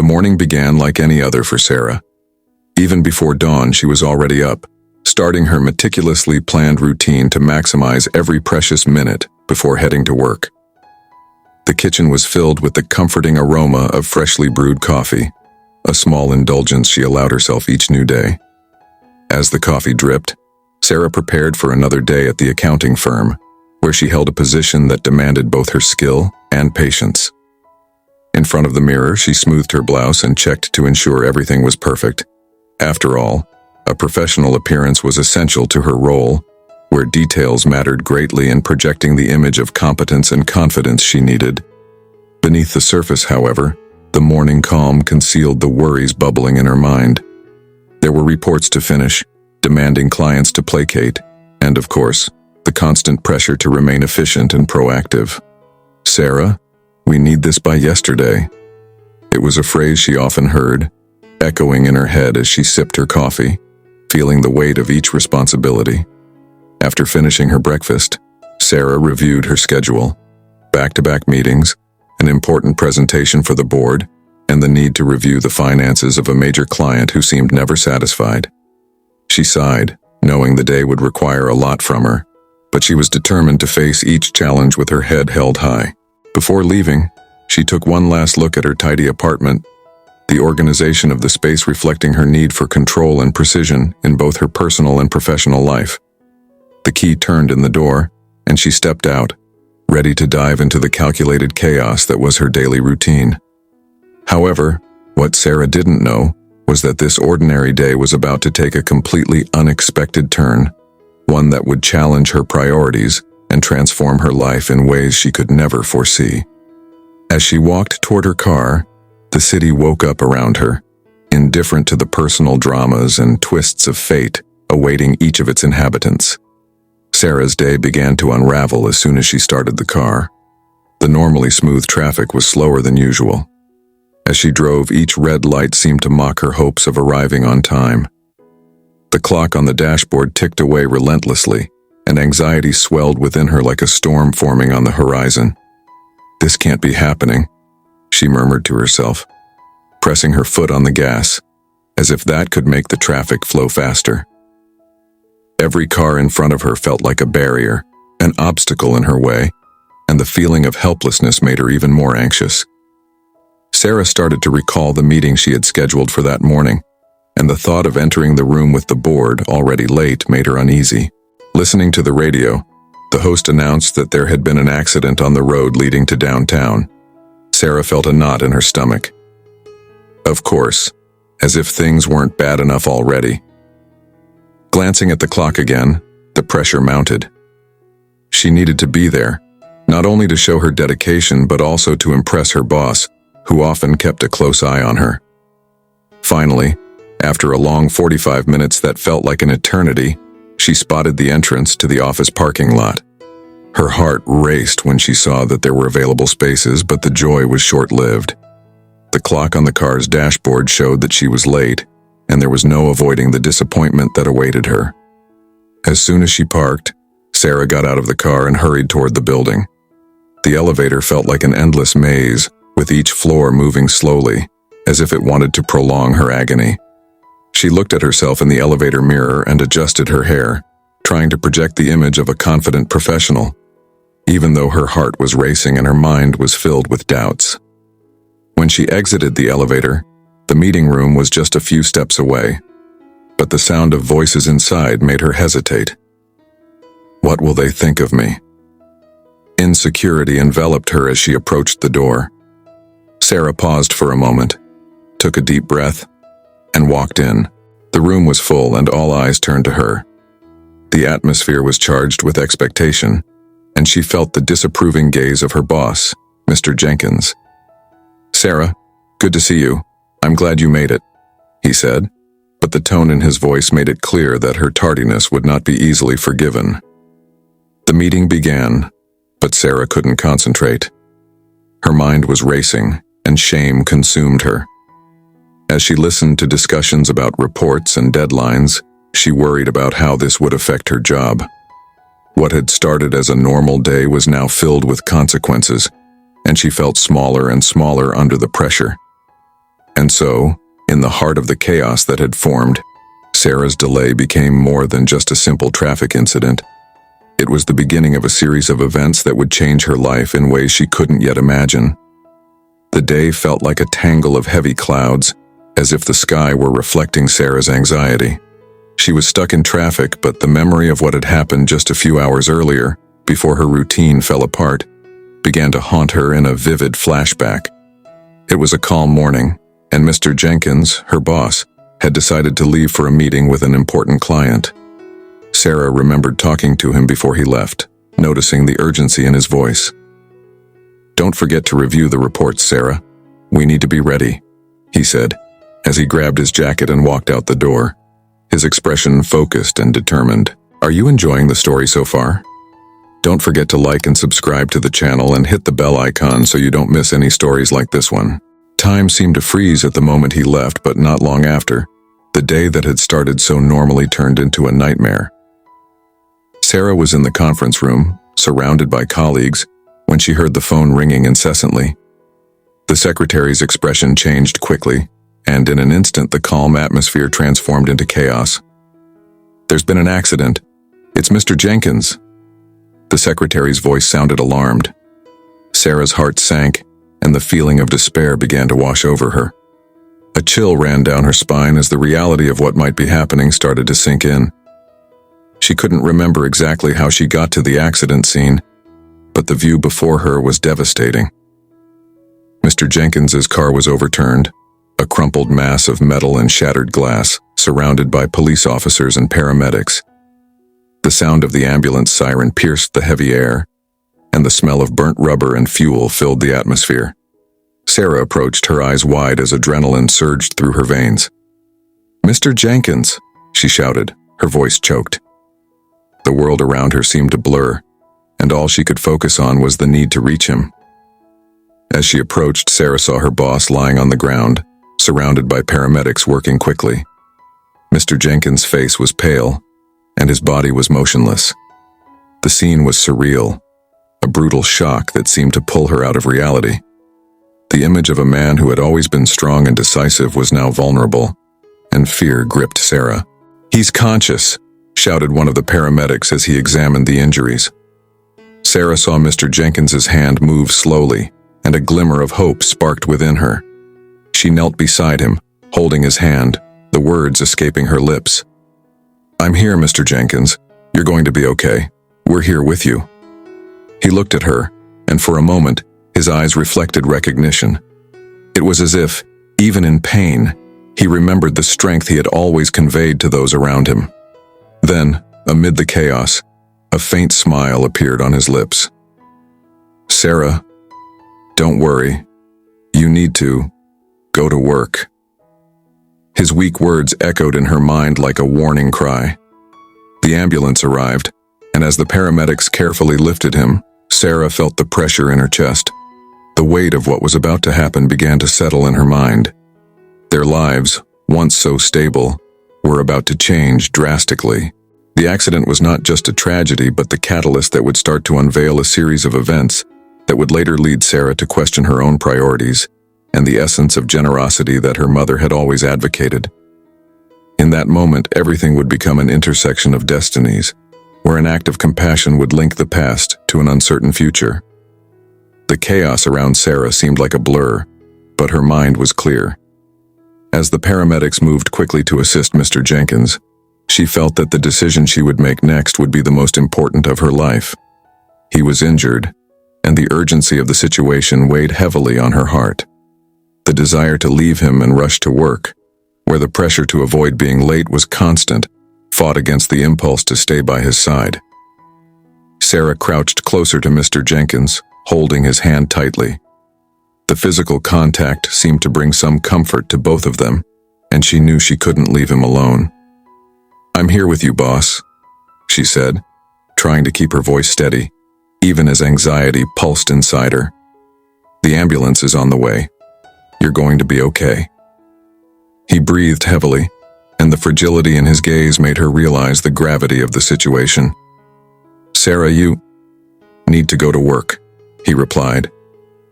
morning began like any other for Sarah. Even before dawn, she was already up, starting her meticulously planned routine to maximize every precious minute before heading to work. The kitchen was filled with the comforting aroma of freshly brewed coffee, a small indulgence she allowed herself each new day. As the coffee dripped, Sarah prepared for another day at the accounting firm, where she held a position that demanded both her skill and patience. In front of the mirror, she smoothed her blouse and checked to ensure everything was perfect. After all, a professional appearance was essential to her role, where details mattered greatly in projecting the image of competence and confidence she needed. Beneath the surface, however, the morning calm concealed the worries bubbling in her mind. There were reports to finish, demanding clients to placate, and of course, the constant pressure to remain efficient and proactive. "Sarah, we need this by yesterday." It was a phrase she often heard, echoing in her head as she sipped her coffee, feeling the weight of each responsibility. After finishing her breakfast, Sarah reviewed her schedule: back-to-back meetings, an important presentation for the board, and the need to review the finances of a major client who seemed never satisfied. She sighed, knowing the day would require a lot from her, but she was determined to face each challenge with her head held high. Before leaving, she took one last look at her tidy apartment, the organization of the space reflecting her need for control and precision in both her personal and professional life. The key turned in the door, and she stepped out, ready to dive into the calculated chaos that was her daily routine. However, what Sarah didn't know was that this ordinary day was about to take a completely unexpected turn, one that would challenge her priorities and transform her life in ways she could never foresee. As she walked toward her car, the city woke up around her, indifferent to the personal dramas and twists of fate awaiting each of its inhabitants. Sarah's day began to unravel as soon as she started the car. The normally smooth traffic was slower than usual. As she drove, each red light seemed to mock her hopes of arriving on time. The clock on the dashboard ticked away relentlessly, and anxiety swelled within her like a storm forming on the horizon. "This can't be happening," she murmured to herself, pressing her foot on the gas, as if that could make the traffic flow faster. Every car in front of her felt like a barrier, an obstacle in her way, and the feeling of helplessness made her even more anxious. Sarah started to recall the meeting she had scheduled for that morning, and the thought of entering the room with the board, already late, made her uneasy. Listening to the radio, the host announced that there had been an accident on the road leading to downtown. Sarah felt a knot in her stomach. Of course, as if things weren't bad enough already. Glancing at the clock again, the pressure mounted. She needed to be there, not only to show her dedication but also to impress her boss, who often kept a close eye on her. Finally, after a long 45 minutes that felt like an eternity, she spotted the entrance to the office parking lot. Her heart raced when she saw that there were available spaces, but the joy was short-lived. The clock on the car's dashboard showed that she was late, and there was no avoiding the disappointment that awaited her. As soon as she parked, Sarah got out of the car and hurried toward the building. The elevator felt like an endless maze, with each floor moving slowly, as if it wanted to prolong her agony. She looked at herself in the elevator mirror and adjusted her hair, trying to project the image of a confident professional, even though her heart was racing and her mind was filled with doubts. When she exited the elevator, the meeting room was just a few steps away, but the sound of voices inside made her hesitate. What will they think of me? Insecurity enveloped her as she approached the door. Sarah paused for a moment, took a deep breath, and walked in. The room was full and all eyes turned to her. The atmosphere was charged with expectation, and she felt the disapproving gaze of her boss, Mr. Jenkins. "Sarah, good to see you. I'm glad you made it," he said, but the tone in his voice made it clear that her tardiness would not be easily forgiven. The meeting began, but Sarah couldn't concentrate. Her mind was racing, and shame consumed her. As she listened to discussions about reports and deadlines, she worried about how this would affect her job. What had started as a normal day was now filled with consequences, and she felt smaller and smaller under the pressure. And And so, in the heart of the chaos that had formed, Sarah's delay became more than just a simple traffic incident. It was the beginning of a series of events that would change her life in ways she couldn't yet imagine. The day felt like a tangle of heavy clouds, as if the sky were reflecting Sarah's anxiety. She was stuck in traffic, but the memory of what had happened just a few hours earlier, before her routine fell apart, began to haunt her in a vivid flashback. It was a calm morning, and Mr. Jenkins, her boss, had decided to leave for a meeting with an important client. Sarah remembered talking to him before he left, noticing the urgency in his voice. "Don't forget to review the reports, Sarah. We need to be ready," he said, as he grabbed his jacket and walked out the door, his expression focused and determined. "Are you enjoying the story so far? Don't forget to like and subscribe to the channel and hit the bell icon so you don't miss any stories like this one." Time seemed to freeze at the moment he left, but not long after. The day that had started so normally turned into a nightmare. Sarah was in the conference room, surrounded by colleagues, when she heard the phone ringing incessantly. The secretary's expression changed quickly, and in an instant the calm atmosphere transformed into chaos. "There's been an accident. It's Mr. Jenkins." The secretary's voice sounded alarmed. Sarah's heart sank, and the feeling of despair began to wash over her. A chill ran down her spine as the reality of what might be happening started to sink in. She couldn't remember exactly how she got to the accident scene, but the view before her was devastating. Mr. Jenkins's car was overturned, a crumpled mass of metal and shattered glass, surrounded by police officers and paramedics. The sound of the ambulance siren pierced the heavy air, and the smell of burnt rubber and fuel filled the atmosphere. Sarah approached, her eyes wide as adrenaline surged through her veins. "Mr. Jenkins," she shouted, her voice choked. The world around her seemed to blur, and all she could focus on was the need to reach him. As she approached, Sarah saw her boss lying on the ground, surrounded by paramedics working quickly. Mr. Jenkins' face was pale, and his body was motionless. The scene was surreal, a brutal shock that seemed to pull her out of reality. The image of a man who had always been strong and decisive was now vulnerable, and fear gripped Sarah. "He's conscious," shouted one of the paramedics as he examined the injuries. Sarah saw Mr. Jenkins's hand move slowly, and a glimmer of hope sparked within her. She knelt beside him, holding his hand, the words escaping her lips. "I'm here, Mr. Jenkins. You're going to be okay. We're here with you." He looked at her, and for a moment, his eyes reflected recognition. It was as if, even in pain, he remembered the strength he had always conveyed to those around him. Then, amid the chaos, a faint smile appeared on his lips. "Sarah, don't worry. You need to go to work." His weak words echoed in her mind like a warning cry. The ambulance arrived, and as the paramedics carefully lifted him, Sarah felt the pressure in her chest. The weight of what was about to happen began to settle in her mind. Their lives, once so stable, were about to change drastically. The accident was not just a tragedy, but the catalyst that would start to unveil a series of events that would later lead Sarah to question her own priorities and the essence of generosity that her mother had always advocated. In that moment, everything would become an intersection of destinies, where an act of compassion would link the past to an uncertain future. The chaos around Sarah seemed like a blur, but her mind was clear. As the paramedics moved quickly to assist Mr. Jenkins, she felt that the decision she would make next would be the most important of her life. He was injured, and the urgency of the situation weighed heavily on her heart. The desire to leave him and rush to work, where the pressure to avoid being late was constant, fought against the impulse to stay by his side. Sarah crouched closer to Mr. Jenkins, holding his hand tightly. The physical contact seemed to bring some comfort to both of them, and she knew she couldn't leave him alone. "I'm here with you, boss," she said, trying to keep her voice steady, even as anxiety pulsed inside her. "The ambulance is on the way. You're going to be okay." He breathed heavily, and the fragility in his gaze made her realize the gravity of the situation. "Sarah, you need to go to work," he replied,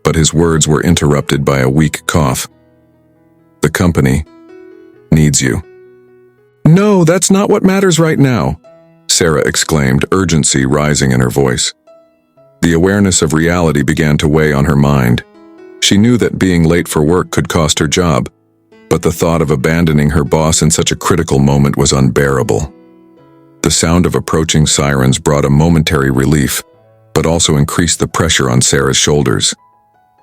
but his words were interrupted by a weak cough. The company needs you." "No, that's not what matters right now," Sarah exclaimed, urgency rising in her voice. The awareness of reality began to weigh on her mind. She knew that being late for work could cost her job, but the thought of abandoning her boss in such a critical moment was unbearable. The sound of approaching sirens brought a momentary relief, but also increased the pressure on Sarah's shoulders.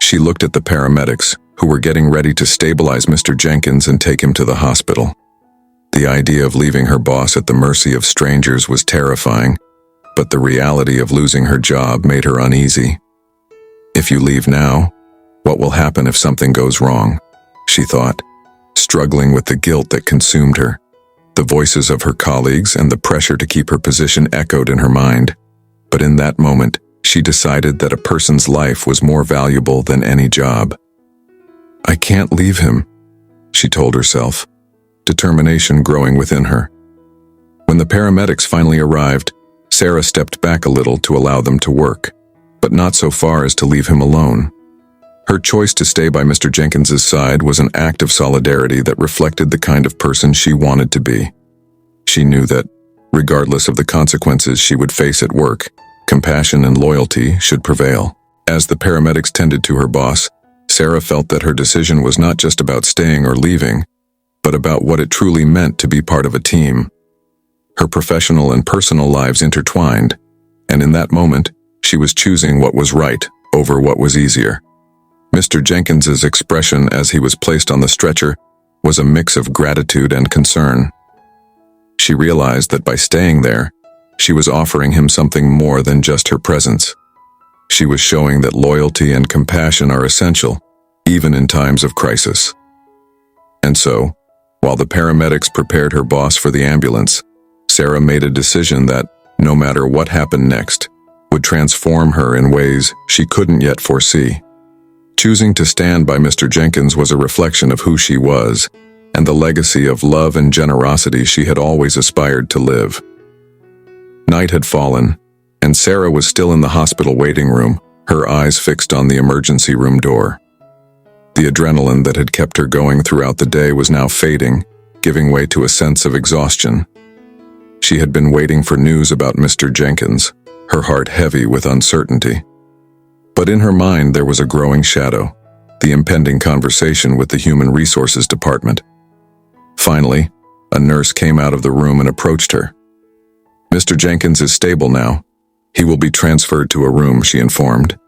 She looked at the paramedics, who were getting ready to stabilize Mr. Jenkins and take him to the hospital. The idea of leaving her boss at the mercy of strangers was terrifying, but the reality of losing her job made her uneasy. "If you leave now, what will happen if something goes wrong?" she thought, struggling with the guilt that consumed her. The voices of her colleagues and the pressure to keep her position echoed in her mind. But in that moment, she decided that a person's life was more valuable than any job. "I can't leave him," she told herself, determination growing within her. When the paramedics finally arrived, Sarah stepped back a little to allow them to work, but not so far as to leave him alone. Her choice to stay by Mr. Jenkins's side was an act of solidarity that reflected the kind of person she wanted to be. She knew that, regardless of the consequences she would face at work, compassion and loyalty should prevail. As the paramedics tended to her boss, Sarah felt that her decision was not just about staying or leaving, but about what it truly meant to be part of a team. Her professional and personal lives intertwined, and in that moment, she was choosing what was right over what was easier. Mr. Jenkins's expression as he was placed on the stretcher was a mix of gratitude and concern. She realized that by staying there, she was offering him something more than just her presence. She was showing that loyalty and compassion are essential, even in times of crisis. And so, while the paramedics prepared her boss for the ambulance, Sarah made a decision that, no matter what happened next, would transform her in ways she couldn't yet foresee. Choosing to stand by Mr. Jenkins was a reflection of who she was and the legacy of love and generosity she had always aspired to live. Night had fallen, and Sarah was still in the hospital waiting room, her eyes fixed on the emergency room door. The adrenaline that had kept her going throughout the day was now fading, giving way to a sense of exhaustion. She had been waiting for news about Mr. Jenkins, her heart heavy with uncertainty. But in her mind there was a growing shadow, the impending conversation with the Human Resources Department. Finally, a nurse came out of the room and approached her. "Mr. Jenkins is stable now. He will be transferred to a room," she informed,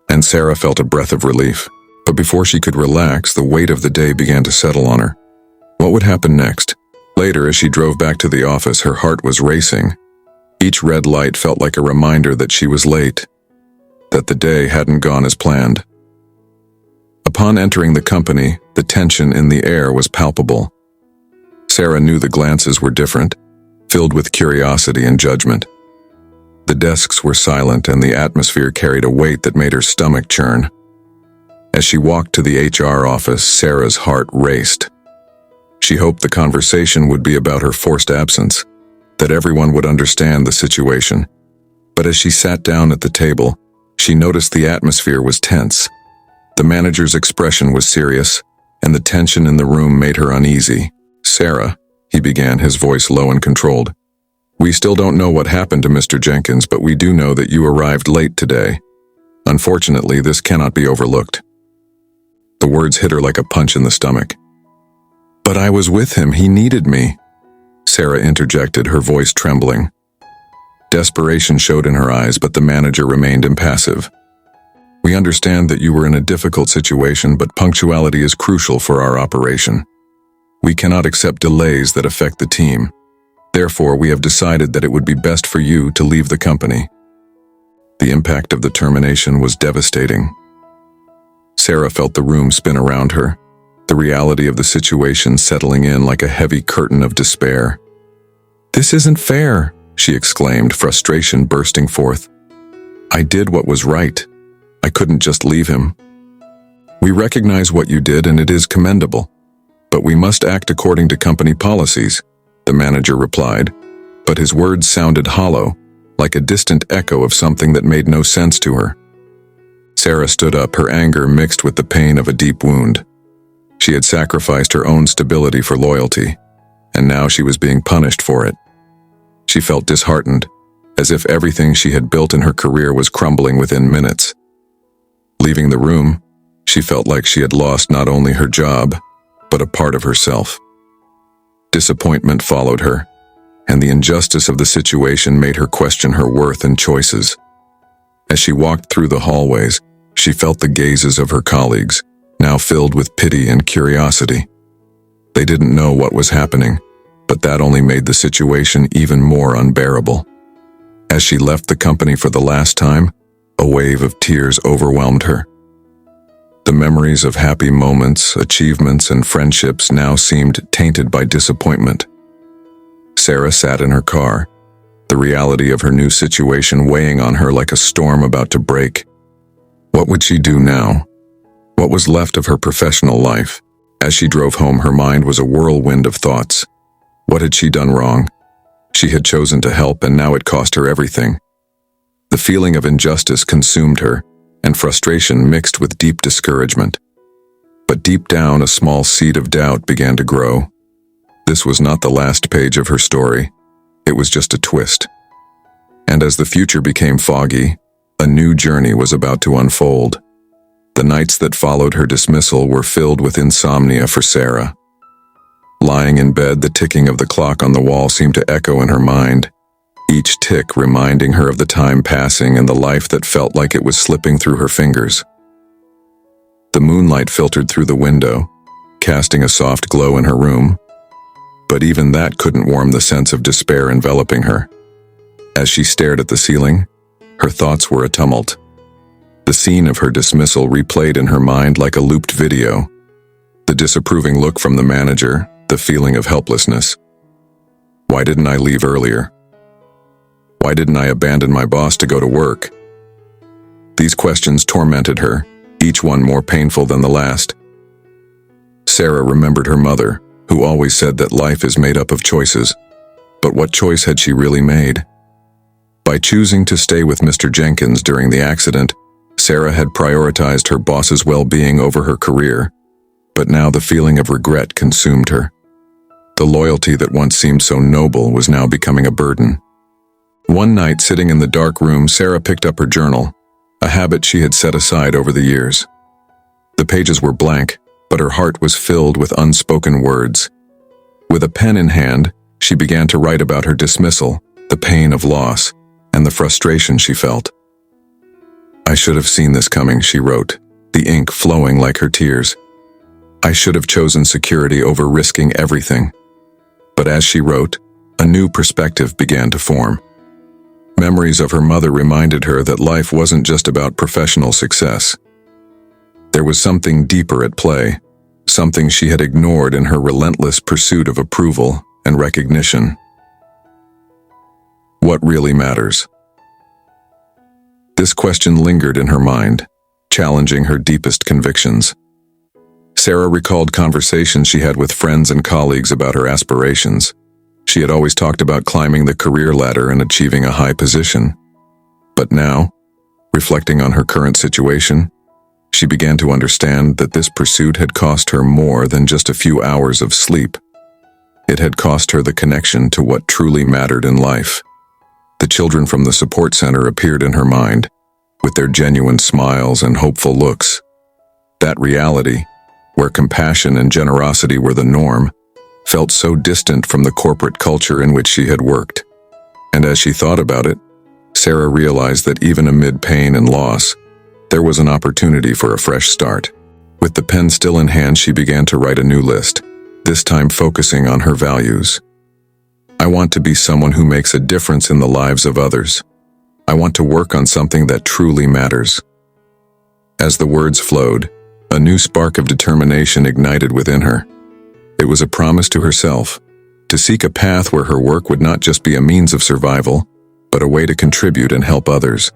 and Sarah felt a breath of relief. But before she could relax, the weight of the day began to settle on her. What would happen next? Later, as she drove back to the office, her heart was racing. Each red light felt like a reminder that she was late, that the day hadn't gone as planned. Upon entering the company, the tension in the air was palpable. Sarah knew the glances were different, filled with curiosity and judgment. The desks were silent and the atmosphere carried a weight that made her stomach churn. As she walked to the HR office, Sarah's heart raced. She hoped the conversation would be about her forced absence, that everyone would understand the situation. But as she sat down at the table, she noticed the atmosphere was tense. The manager's expression was serious, and the tension in the room made her uneasy. "Sarah," he began, his voice low and controlled, "we still don't know what happened to Mr. Jenkins, but we do know that you arrived late today. Unfortunately, this cannot be overlooked." The words hit her like a punch in the stomach. "But I was with him, he needed me," Sarah interjected, her voice trembling. Desperation showed in her eyes, but the manager remained impassive. "We understand that you were in a difficult situation, but punctuality is crucial for our operation. We cannot accept delays that affect the team. Therefore, we have decided that it would be best for you to leave the company." The impact of the termination was devastating. Sarah felt the room spin around her, the reality of the situation settling in like a heavy curtain of despair. "This isn't fair," she exclaimed, frustration bursting forth. "I did what was right. I couldn't just leave him." "We recognize what you did and it is commendable, but we must act according to company policies," the manager replied, but his words sounded hollow, like a distant echo of something that made no sense to her. Sarah stood up, her anger mixed with the pain of a deep wound. She had sacrificed her own stability for loyalty, and now she was being punished for it. She felt disheartened, as if everything she had built in her career was crumbling within minutes. Leaving the room, she felt like she had lost not only her job, but a part of herself. Disappointment followed her, and the injustice of the situation made her question her worth and choices. As she walked through the hallways, she felt the gazes of her colleagues, now filled with pity and curiosity. They didn't know what was happening, but that only made the situation even more unbearable. As she left the company for the last time, a wave of tears overwhelmed her. The memories of happy moments, achievements, and friendships now seemed tainted by disappointment. Sarah sat in her car, the reality of her new situation weighing on her like a storm about to break. What would she do now? What was left of her professional life? As she drove home, her mind was a whirlwind of thoughts. What had she done wrong? She had chosen to help, and now it cost her everything. The feeling of injustice consumed her, and frustration mixed with deep discouragement. But deep down, a small seed of doubt began to grow. This was not the last page of her story. It was just a twist. And as the future became foggy, a new journey was about to unfold. The nights that followed her dismissal were filled with insomnia for Sarah. Lying in bed, the ticking of the clock on the wall seemed to echo in her mind, each tick reminding her of the time passing and the life that felt like it was slipping through her fingers. The moonlight filtered through the window, casting a soft glow in her room, but even that couldn't warm the sense of despair enveloping her. As she stared at the ceiling, her thoughts were a tumult. The scene of her dismissal replayed in her mind like a looped video. The disapproving look from the manager, the feeling of helplessness. Why didn't I leave earlier? Why didn't I abandon my boss to go to work? These questions tormented her, each one more painful than the last. Sarah remembered her mother, who always said that life is made up of choices. But what choice had she really made? By choosing to stay with Mr. Jenkins during the accident, Sarah had prioritized her boss's well-being over her career. But now the feeling of regret consumed her. The loyalty that once seemed so noble was now becoming a burden. One night, sitting in the dark room, Sarah picked up her journal, a habit she had set aside over the years. The pages were blank, but her heart was filled with unspoken words. With a pen in hand, she began to write about her dismissal, the pain of loss, and the frustration she felt. I should have seen this coming, she wrote, the ink flowing like her tears. I should have chosen security over risking everything. But as she wrote, a new perspective began to form. Memories of her mother reminded her that life wasn't just about professional success. There was something deeper at play, something she had ignored in her relentless pursuit of approval and recognition. What really matters? This question lingered in her mind, challenging her deepest convictions. Sarah recalled conversations she had with friends and colleagues about her aspirations. She had always talked about climbing the career ladder and achieving a high position. But now, reflecting on her current situation, she began to understand that this pursuit had cost her more than just a few hours of sleep. It had cost her the connection to what truly mattered in life. The children from the support center appeared in her mind, with their genuine smiles and hopeful looks. That reality, where compassion and generosity were the norm, felt so distant from the corporate culture in which she had worked. And as she thought about it, Sarah realized that even amid pain and loss, there was an opportunity for a fresh start. With the pen still in hand, she began to write a new list, this time focusing on her values. I want to be someone who makes a difference in the lives of others. I want to work on something that truly matters. As the words flowed, a new spark of determination ignited within her. It was a promise to herself, to seek a path where her work would not just be a means of survival, but a way to contribute and help others.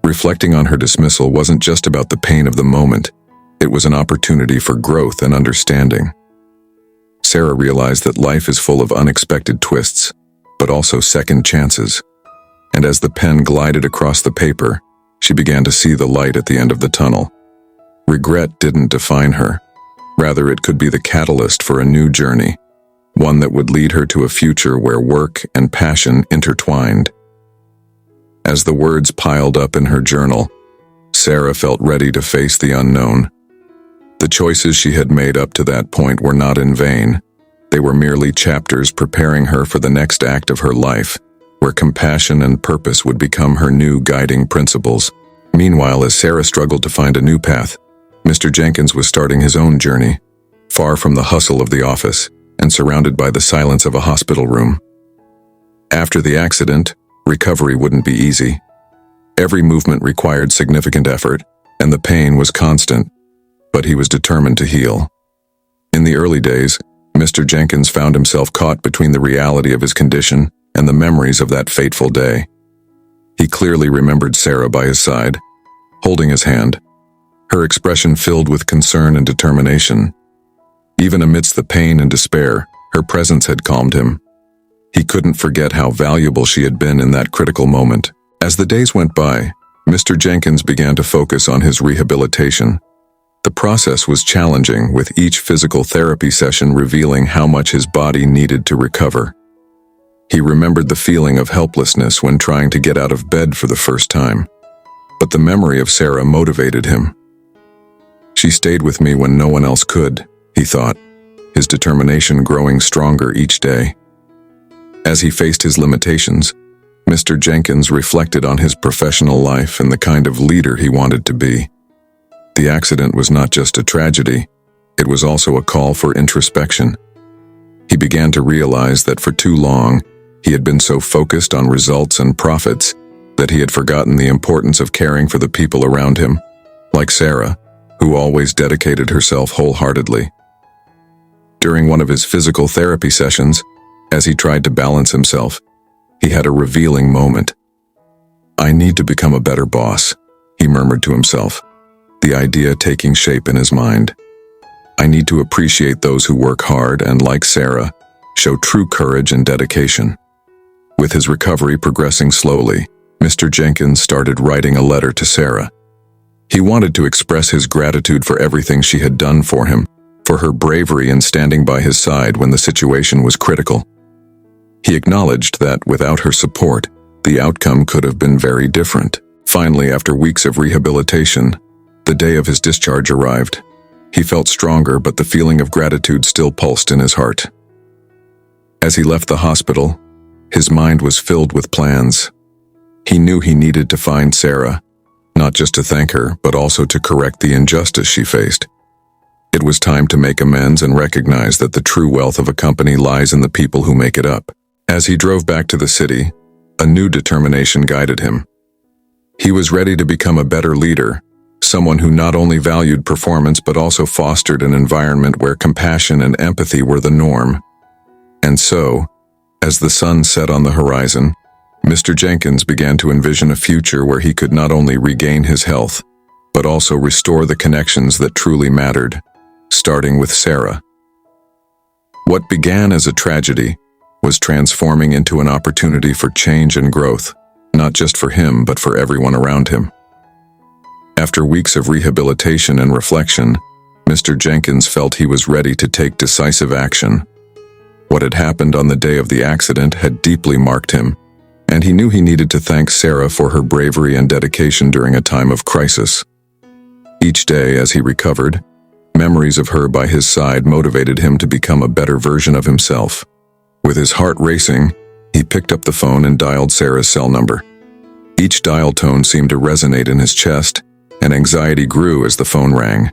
Reflecting on her dismissal wasn't just about the pain of the moment, it was an opportunity for growth and understanding. Sarah realized that life is full of unexpected twists, but also second chances. And as the pen glided across the paper, she began to see the light at the end of the tunnel. Regret didn't define her. Rather, it could be the catalyst for a new journey, one that would lead her to a future where work and passion intertwined. As the words piled up in her journal, Sarah felt ready to face the unknown. The choices she had made up to that point were not in vain. They were merely chapters preparing her for the next act of her life, where compassion and purpose would become her new guiding principles. Meanwhile, as Sarah struggled to find a new path, Mr. Jenkins was starting his own journey, far from the hustle of the office and surrounded by the silence of a hospital room. After the accident, recovery wouldn't be easy. Every movement required significant effort, and the pain was constant, but he was determined to heal. In the early days, Mr. Jenkins found himself caught between the reality of his condition and the memories of that fateful day. He clearly remembered Sarah by his side, holding his hand, her expression filled with concern and determination. Even amidst the pain and despair, her presence had calmed him. He couldn't forget how valuable she had been in that critical moment. As the days went by, Mr. Jenkins began to focus on his rehabilitation. The process was challenging, with each physical therapy session revealing how much his body needed to recover. He remembered the feeling of helplessness when trying to get out of bed for the first time. But the memory of Sarah motivated him. She stayed with me when no one else could, he thought, his determination growing stronger each day. As he faced his limitations, Mr. Jenkins reflected on his professional life and the kind of leader he wanted to be. The accident was not just a tragedy, it was also a call for introspection. He began to realize that for too long, he had been so focused on results and profits that he had forgotten the importance of caring for the people around him, like Sarah, who always dedicated herself wholeheartedly. During one of his physical therapy sessions, as he tried to balance himself, he had a revealing moment. "I need to become a better boss," he murmured to himself, the idea taking shape in his mind. "I need to appreciate those who work hard and, like Sarah, show true courage and dedication." With his recovery progressing slowly, Mr. Jenkins started writing a letter to Sarah. He wanted to express his gratitude for everything she had done for him, for her bravery in standing by his side when the situation was critical. He acknowledged that, without her support, the outcome could have been very different. Finally, after weeks of rehabilitation, the day of his discharge arrived. He felt stronger, but the feeling of gratitude still pulsed in his heart. As he left the hospital, his mind was filled with plans. He knew he needed to find Sarah, not just to thank her, but also to correct the injustice she faced. It was time to make amends and recognize that the true wealth of a company lies in the people who make it up. As he drove back to the city, a new determination guided him. He was ready to become a better leader, someone who not only valued performance but also fostered an environment where compassion and empathy were the norm. And so, as the sun set on the horizon, Mr. Jenkins began to envision a future where he could not only regain his health, but also restore the connections that truly mattered, starting with Sarah. What began as a tragedy was transforming into an opportunity for change and growth, not just for him but for everyone around him. After weeks of rehabilitation and reflection, Mr. Jenkins felt he was ready to take decisive action. What had happened on the day of the accident had deeply marked him, and he knew he needed to thank Sarah for her bravery and dedication during a time of crisis. Each day, as he recovered, memories of her by his side motivated him to become a better version of himself. With his heart racing, he picked up the phone and dialed Sarah's cell number. Each dial tone seemed to resonate in his chest, and anxiety grew as the phone rang.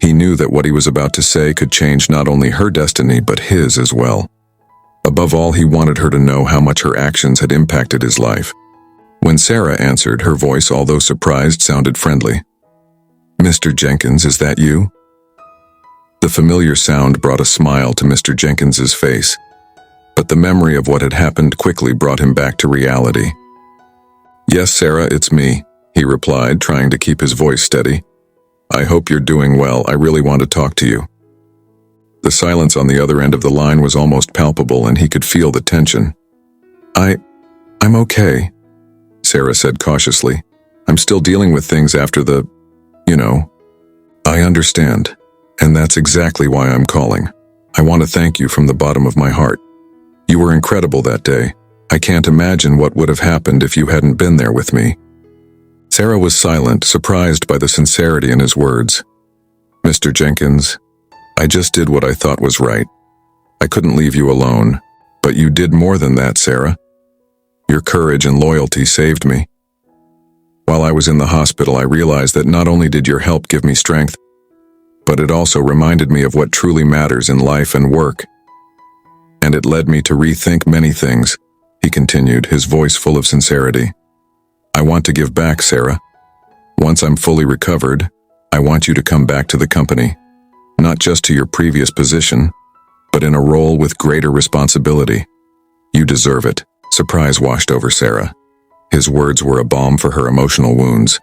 He knew that what he was about to say could change not only her destiny but his as well. Above all, he wanted her to know how much her actions had impacted his life. When Sarah answered, her voice, although surprised, sounded friendly. "Mr. Jenkins, is that you?" The familiar sound brought a smile to Mr. Jenkins's face, but the memory of what had happened quickly brought him back to reality. "Yes, Sarah, it's me," he replied, trying to keep his voice steady. "I hope you're doing well. I really want to talk to you." The silence on the other end of the line was almost palpable, and he could feel the tension. I'm okay," Sarah said cautiously. "I'm still dealing with things after the, I understand." And that's exactly why I'm calling. I want to thank you from the bottom of my heart. You were incredible that day. I can't imagine what would have happened if you hadn't been there with me." Sarah was silent, surprised by the sincerity in his words. "Mr. Jenkins, I just did what I thought was right. I couldn't leave you alone, but you did more than that, Sarah. Your courage and loyalty saved me. While I was in the hospital, I realized that not only did your help give me strength, but it also reminded me of what truly matters in life and work. And it led me to rethink many things," he continued, his voice full of sincerity. "I want to give back, Sarah. Once I'm fully recovered, I want you to come back to the company, not just to your previous position, but in a role with greater responsibility. You deserve it." Surprise washed over Sarah. His words were a balm for her emotional wounds.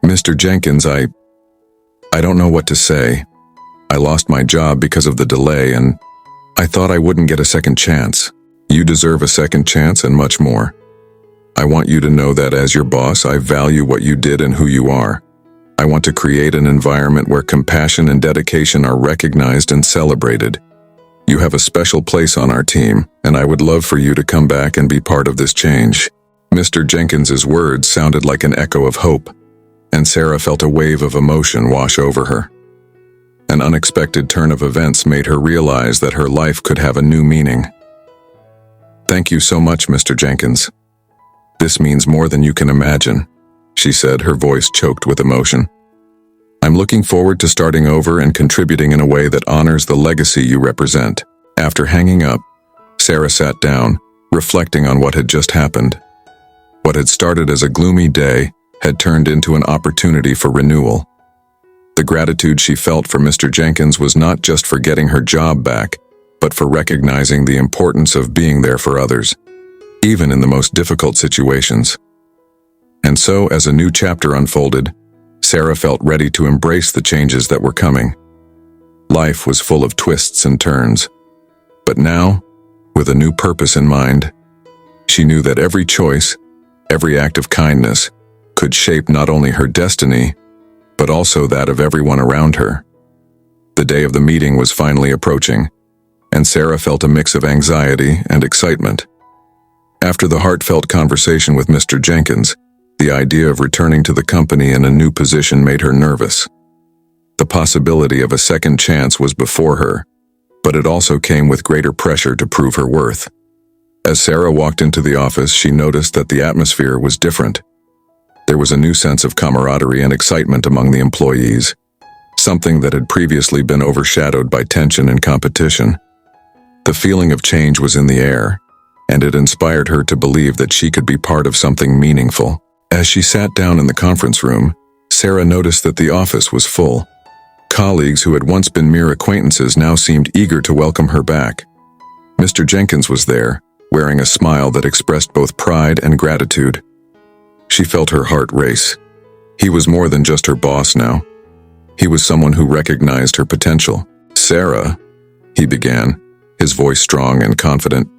"Mr. Jenkins, I don't know what to say. I lost my job because of the delay, and I thought I wouldn't get a second chance. You deserve a second chance and much more. I want you to know that as your boss, I value what you did and who you are. I want to create an environment where compassion and dedication are recognized and celebrated. You have a special place on our team, and I would love for you to come back and be part of this change." Mr. Jenkins's words sounded like an echo of hope, and Sarah felt a wave of emotion wash over her. An unexpected turn of events made her realize that her life could have a new meaning. "Thank you so much, Mr. Jenkins. This means more than you can imagine," she said, her voice choked with emotion. "I'm looking forward to starting over and contributing in a way that honors the legacy you represent." After hanging up, Sarah sat down, reflecting on what had just happened. What had started as a gloomy day had turned into an opportunity for renewal. The gratitude she felt for Mr. Jenkins was not just for getting her job back, but for recognizing the importance of being there for others, even in the most difficult situations. And so, as a new chapter unfolded, Sarah felt ready to embrace the changes that were coming. Life was full of twists and turns, but now, with a new purpose in mind, she knew that every choice, every act of kindness, could shape not only her destiny, but also that of everyone around her. The day of the meeting was finally approaching, and Sarah felt a mix of anxiety and excitement. After the heartfelt conversation with Mr. Jenkins, the idea of returning to the company in a new position made her nervous. The possibility of a second chance was before her, but it also came with greater pressure to prove her worth. As Sarah walked into the office, she noticed that the atmosphere was different. There was a new sense of camaraderie and excitement among the employees, something that had previously been overshadowed by tension and competition. The feeling of change was in the air, and it inspired her to believe that she could be part of something meaningful. As she sat down in the conference room, Sarah noticed that the office was full. Colleagues who had once been mere acquaintances now seemed eager to welcome her back. Mr. Jenkins was there, wearing a smile that expressed both pride and gratitude. She felt her heart race. He was more than just her boss now. He was someone who recognized her potential. "Sarah," he began, his voice strong and confident,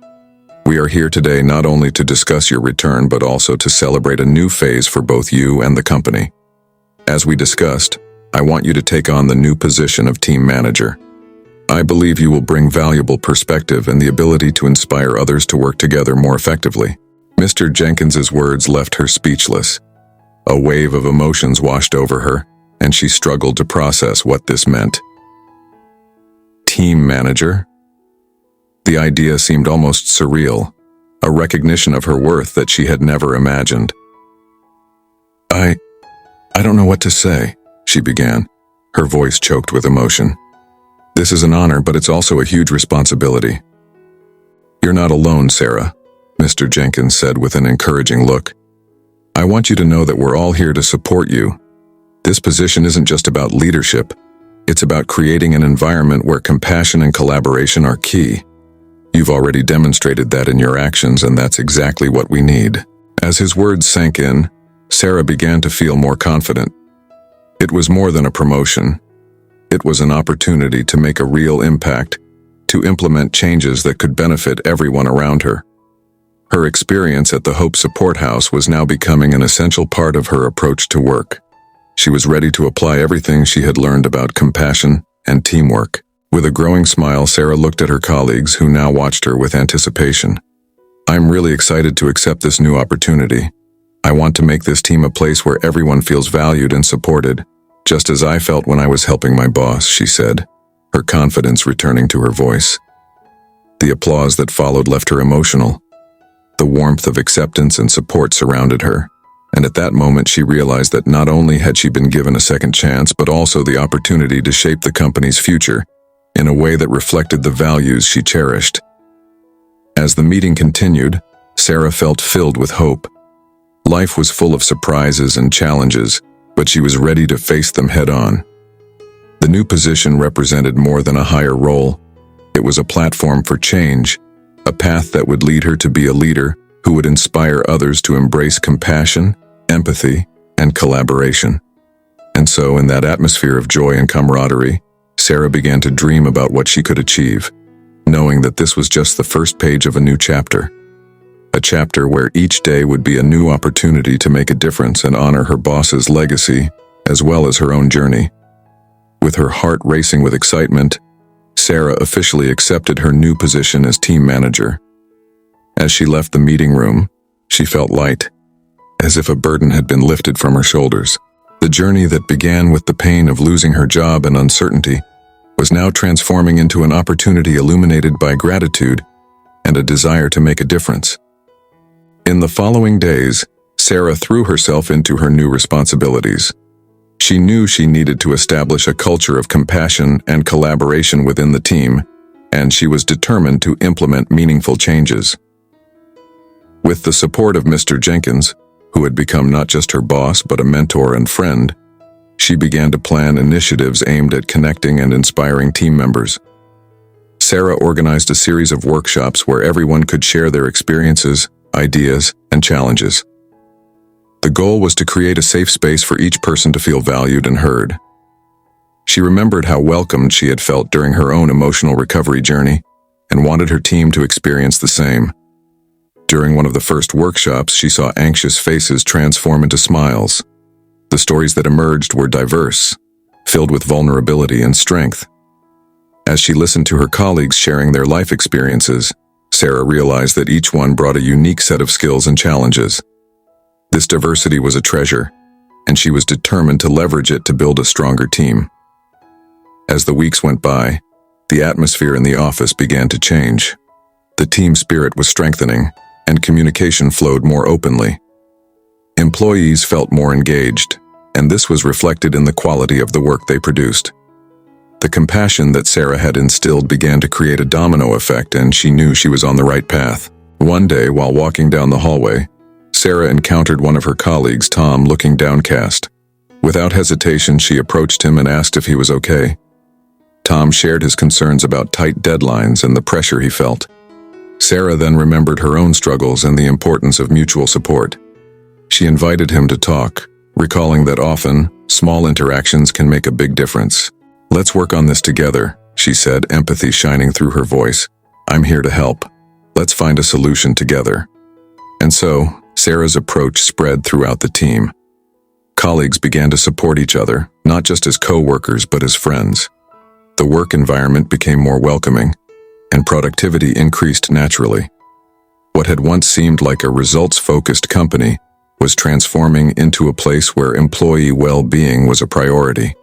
"we are here today not only to discuss your return but also to celebrate a new phase for both you and the company. As we discussed, I want you to take on the new position of team manager. I believe you will bring valuable perspective and the ability to inspire others to work together more effectively." Mr. Jenkins's words left her speechless. A wave of emotions washed over her, and she struggled to process what this meant. Team manager? The idea seemed almost surreal, a recognition of her worth that she had never imagined. I don't know what to say," she began, her voice choked with emotion. "This is an honor, but it's also a huge responsibility." "You're not alone, Sarah," Mr. Jenkins said with an encouraging look. "I want you to know that we're all here to support you. This position isn't just about leadership. It's about creating an environment where compassion and collaboration are key. You've already demonstrated that in your actions, and that's exactly what we need." As his words sank in, Sarah began to feel more confident. It was more than a promotion. It was an opportunity to make a real impact, to implement changes that could benefit everyone around her. Her experience at the Hope Support House was now becoming an essential part of her approach to work. She was ready to apply everything she had learned about compassion, and teamwork. With a growing smile, Sarah looked at her colleagues, who now watched her with anticipation. "I'm really excited to accept this new opportunity. I want to make this team a place where everyone feels valued and supported, just as I felt when I was helping my boss," she said, her confidence returning to her voice. The applause that followed left her emotional. The warmth of acceptance and support surrounded her, and at that moment she realized that not only had she been given a second chance, but also the opportunity to shape the company's future in a way that reflected the values she cherished. As the meeting continued, Sarah felt filled with hope. Life was full of surprises and challenges, but she was ready to face them head-on. The new position represented more than a higher role. It was a platform for change, a path that would lead her to be a leader who would inspire others to embrace compassion, empathy, and collaboration. And so, in that atmosphere of joy and camaraderie, Sarah began to dream about what she could achieve, knowing that this was just the first page of a new chapter. A chapter where each day would be a new opportunity to make a difference and honor her boss's legacy, as well as her own journey. With her heart racing with excitement, Sarah officially accepted her new position as team manager. As she left the meeting room, she felt light, as if a burden had been lifted from her shoulders. The journey that began with the pain of losing her job and uncertainty was now transforming into an opportunity illuminated by gratitude and a desire to make a difference. In the following days, Sarah threw herself into her new responsibilities. She knew she needed to establish a culture of compassion and collaboration within the team, and she was determined to implement meaningful changes. With the support of Mr. Jenkins, who had become not just her boss but a mentor and friend, she began to plan initiatives aimed at connecting and inspiring team members. Sarah organized a series of workshops where everyone could share their experiences, ideas, and challenges. The goal was to create a safe space for each person to feel valued and heard. She remembered how welcomed she had felt during her own emotional recovery journey and wanted her team to experience the same. During one of the first workshops, she saw anxious faces transform into smiles. The stories that emerged were diverse, filled with vulnerability and strength. As she listened to her colleagues sharing their life experiences, Sarah realized that each one brought a unique set of skills and challenges. This diversity was a treasure, and she was determined to leverage it to build a stronger team. As the weeks went by, the atmosphere in the office began to change. The team spirit was strengthening, and communication flowed more openly. Employees felt more engaged, and this was reflected in the quality of the work they produced. The compassion that Sarah had instilled began to create a domino effect, and she knew she was on the right path. One day, while walking down the hallway, Sarah encountered one of her colleagues, Tom, looking downcast. Without hesitation, she approached him and asked if he was okay. Tom shared his concerns about tight deadlines and the pressure he felt. Sarah then remembered her own struggles and the importance of mutual support. She invited him to talk, recalling that often, small interactions can make a big difference. "Let's work on this together," she said, empathy shining through her voice. "I'm here to help. Let's find a solution together." And so, Sarah's approach spread throughout the team. Colleagues began to support each other, not just as co-workers but as friends. The work environment became more welcoming, and productivity increased naturally. What had once seemed like a results-focused company was transforming into a place where employee well-being was a priority.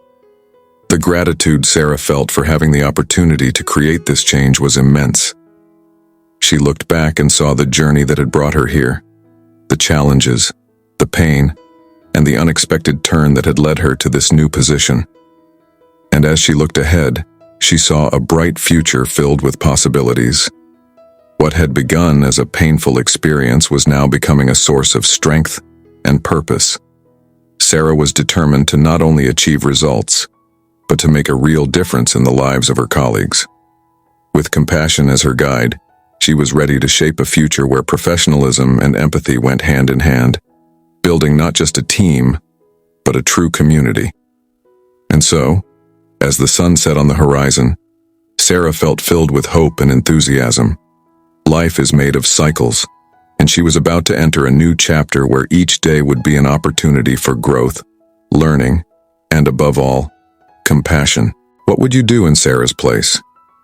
The gratitude Sarah felt for having the opportunity to create this change was immense. She looked back and saw the journey that had brought her here, the challenges, the pain, and the unexpected turn that had led her to this new position. And as she looked ahead, she saw a bright future filled with possibilities. What had begun as a painful experience was now becoming a source of strength and purpose. Sarah was determined to not only achieve results, but to make a real difference in the lives of her colleagues. With compassion as her guide, she was ready to shape a future where professionalism and empathy went hand in hand, building not just a team, but a true community. And so, as the sun set on the horizon, Sarah felt filled with hope and enthusiasm. Life is made of cycles, and she was about to enter a new chapter where each day would be an opportunity for growth, learning, and above all, compassion. What would you do in Sarah's place?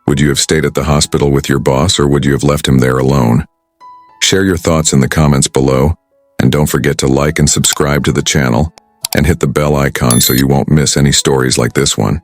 Would you have stayed at the hospital with your boss, or would you have left him there alone? Share your thoughts in the comments below, and don't forget to like and subscribe to the channel, and hit the bell icon so you won't miss any stories like this one.